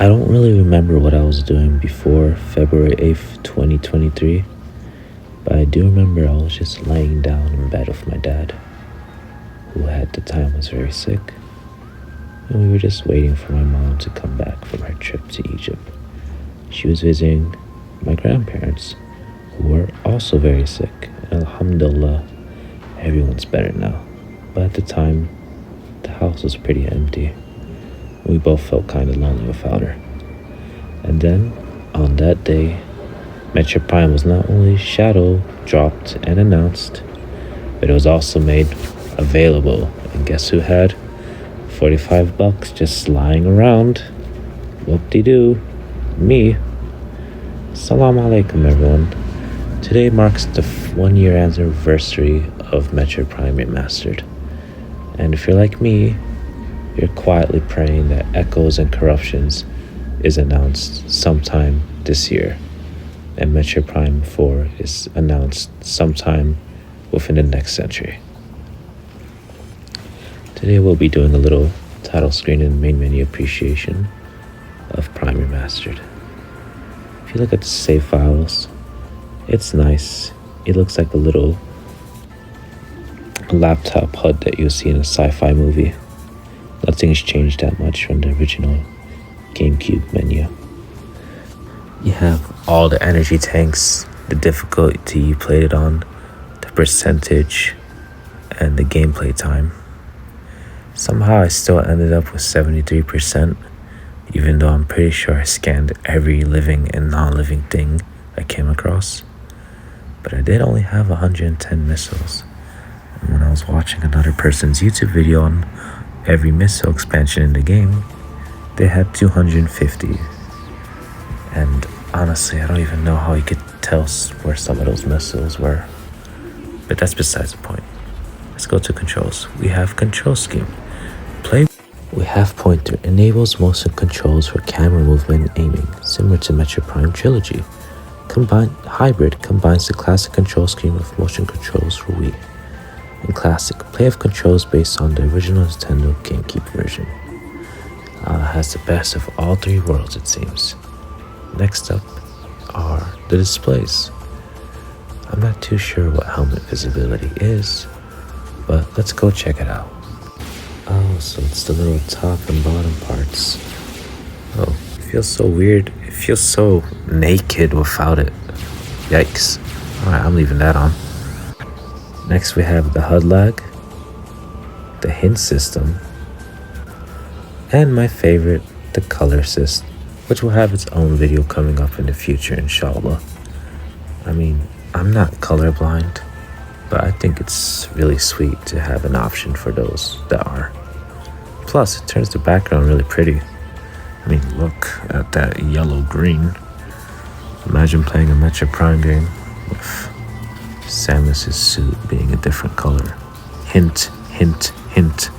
I don't really remember what I was doing before February 8th, 2023, but I do remember I was just laying down in bed with my dad, who at the time was very sick, and we were just waiting for my mom to come back from her trip to Egypt. She was visiting my grandparents, who were also very sick, and alhamdulillah, everyone's better now. But at the time, the house was pretty empty. We both felt kind of lonely without her. And then, on that day, Metroid Prime was not only shadow dropped and announced, but it was also made available. And guess who had $45 just lying around? Whoop-de-doo. Me. Salam alaikum, everyone. Today marks the 1-year anniversary of Metroid Prime Remastered. And if you're like me, you're quietly praying that Echoes and Corruptions is announced sometime this year, and Metroid Prime 4 is announced sometime within the next century. Today we'll be doing a little title screen and main menu appreciation of Prime Remastered. If you look at the save files, it's nice. It looks like a little laptop HUD that you'll see in a sci-fi movie. Nothing's changed that much from the original GameCube menu. You have all the energy tanks, the difficulty you played it on, the percentage, and the gameplay time. Somehow I still ended up with 73%, even though I'm pretty sure I scanned every living and non-living thing I came across. But I did only have 110 missiles. And when I was watching another person's YouTube video on every missile expansion in the game, they had 250. And honestly, I don't even know how you could tell where some of those missiles were. But that's besides the point. Let's go to controls. We have control scheme. We have pointer. Enables motion controls for camera movement and aiming, similar to Metroid Prime Trilogy. Hybrid combines the classic control scheme with motion controls for Wii. And classic, play of controls based on the original Nintendo GameCube version. Has the best of all three worlds, it seems. Next up are the displays. I'm not too sure what helmet visibility is, but let's go check it out. Oh, so it's the little top and bottom parts. Oh, it feels so weird. It feels so naked without it. Yikes. Alright, I'm leaving that on. Next we have the HUD lag, the hint system, and my favorite, the color system, which will have its own video coming up in the future, inshallah. I mean, I'm not colorblind, but I think it's really sweet to have an option for those that are. Plus, it turns the background really pretty. I mean, look at that yellow-green. Imagine playing a Metroid Prime game with Samus's suit being a different color. Hint, hint, hint.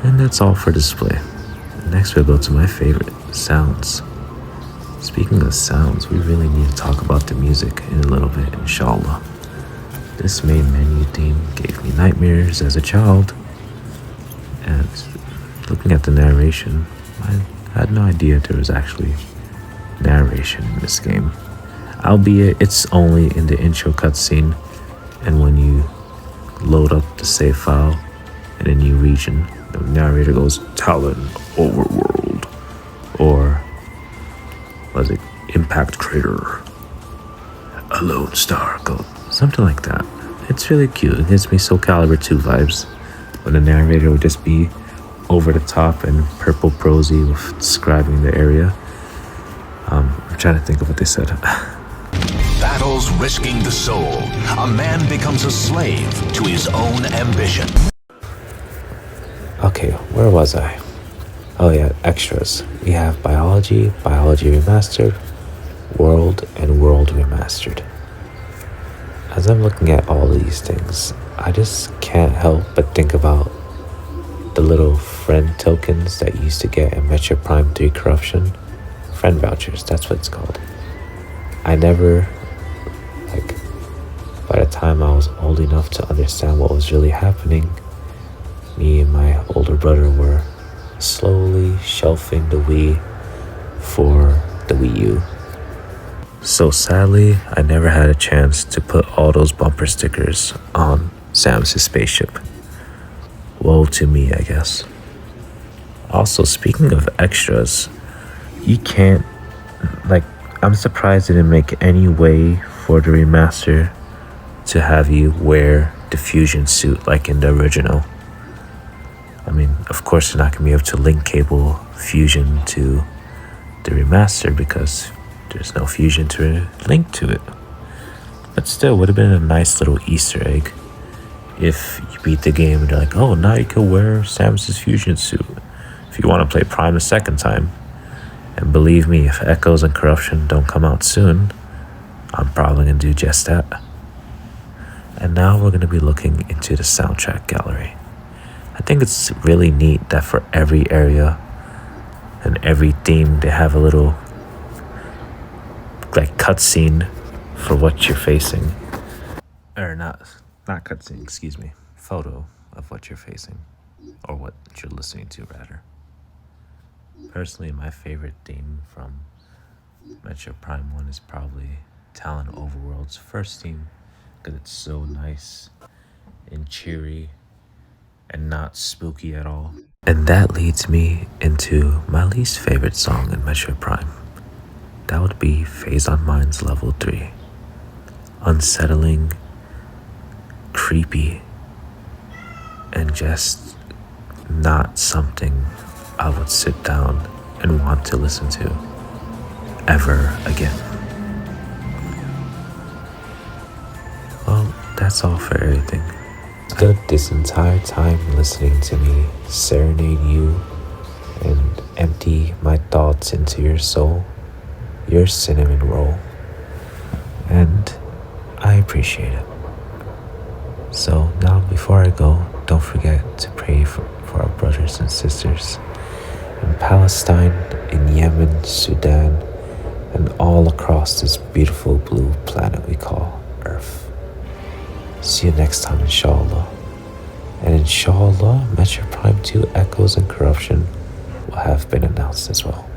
And that's all for display. Next we'll go to my favorite, sounds. Speaking of sounds, we really need to talk about the music in a little bit, inshallah. This main menu theme gave me nightmares as a child. And looking at the narration, I had no idea there was actually narration in this game. Albeit it's only in the intro cutscene and when you load up the save file in a new region, the narrator goes, Talon Overworld, or was it Impact Crater, a Lone Star Gold, something like that. It's really cute. It gives me Soul Calibur 2 vibes when the narrator would just be over the top and purple prosy with describing the area. I'm trying to think of what they said. Battles risking the soul. A man becomes a slave to his own ambition. Okay, where was I? Oh yeah, extras. We have Biology Remastered, World, and World Remastered. As I'm looking at all of these things, I just can't help but think about the little friend tokens that you used to get in Metroid Prime 3 Corruption. Friend vouchers, that's what it's called. I never, by the time I was old enough to understand what was really happening, me and my older brother were slowly shelving the Wii for the Wii U. So sadly, I never had a chance to put all those bumper stickers on Samus's spaceship. Woe to me, I guess. Also, speaking of extras, you can't, I'm surprised they didn't make any way for the remaster to have you wear the fusion suit like in the original. I mean, of course, you're not going to be able to link cable fusion to the remaster because there's no fusion to link to it. But still, would have been a nice little Easter egg if you beat the game and they're like, oh, now you can wear Samus's fusion suit if you want to play Prime a second time. And believe me, if Echoes and Corruption don't come out soon, I'm probably going to do just that. And now we're going to be looking into the soundtrack gallery. I think it's really neat that for every area and every theme, they have a little cutscene for what you're facing. Or not cutscene, excuse me. Photo of what you're facing. Or what you're listening to, rather. Personally, my favorite theme from Metroid Prime 1 is probably Talon Overworld's first theme, because it's so nice and cheery and not spooky at all. And that leads me into my least favorite song in Metroid Prime. That would be Phase on Mind's Level 3. Unsettling, creepy, and just not something I would sit down and want to listen to ever again. Well, that's all for everything. Spent this entire time listening to me serenade you and empty my thoughts into your soul, your cinnamon roll, and I appreciate it. So now before I go, don't forget to pray for our brothers and sisters in Palestine, in Yemen, Sudan, and all across this beautiful blue planet we call Earth. See you next time, inshallah. And inshallah, Metroid Prime 2 Echoes and Corruption will have been announced as well.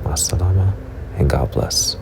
Masalama, and God bless.